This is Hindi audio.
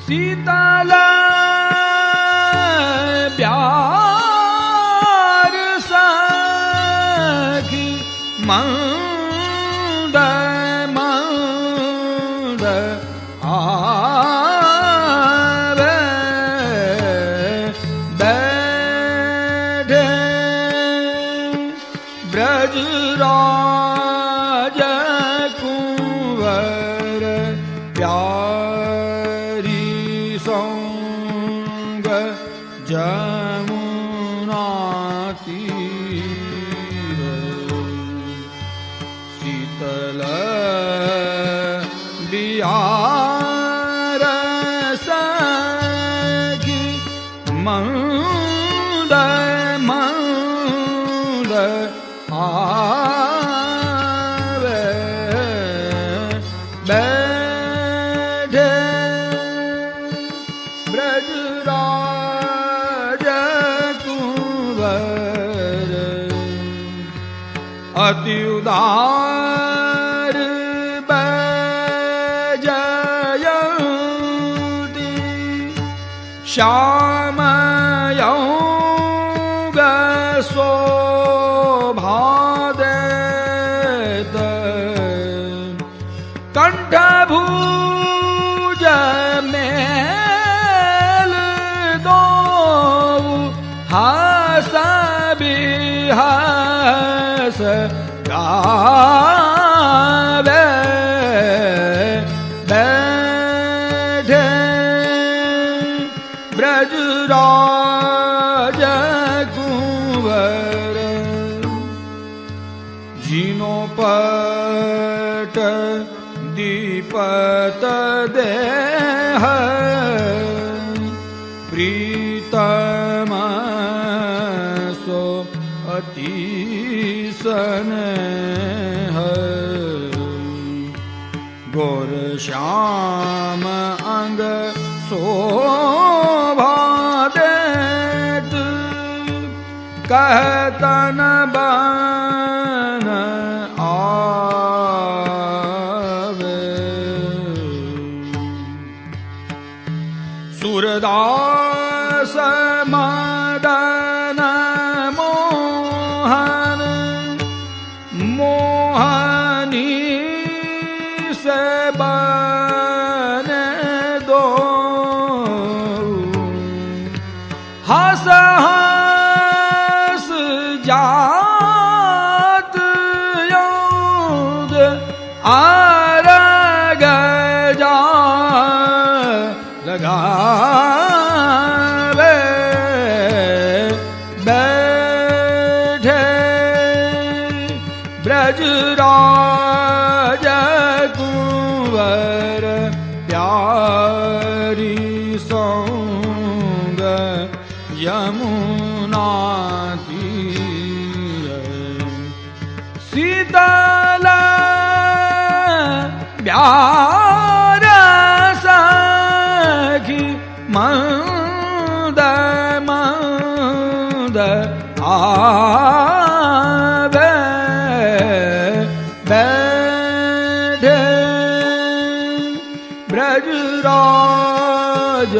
शीतल प्यार सखी मंद मंद आवे बैठे ब्रजराज कुंवर प्यारी संग जमुना तीर शीतल बिहार सखी मंद मंद आवे बैठे ब्रजराज कुंवर अति उदार बैजयंती श्याम यौग शोभा देत कंठभुज मेल दो हास बिहास गावे बैठे ब्रजराज कुंवर जिनो पट दीपत देह प्रीतम सो अति स्नेह गोर श्याम अंग शोभा देत कहतन बन आवे सूरदास मदन मोहन मोहनी से बने दो हंस हंस जात योग आरग जा लगावे बैठे ब्रजराज कुंवर प्यारी संग यमुना तीर शीतल प्यार सखी मंद मंद आवे बैठे ब्रजराज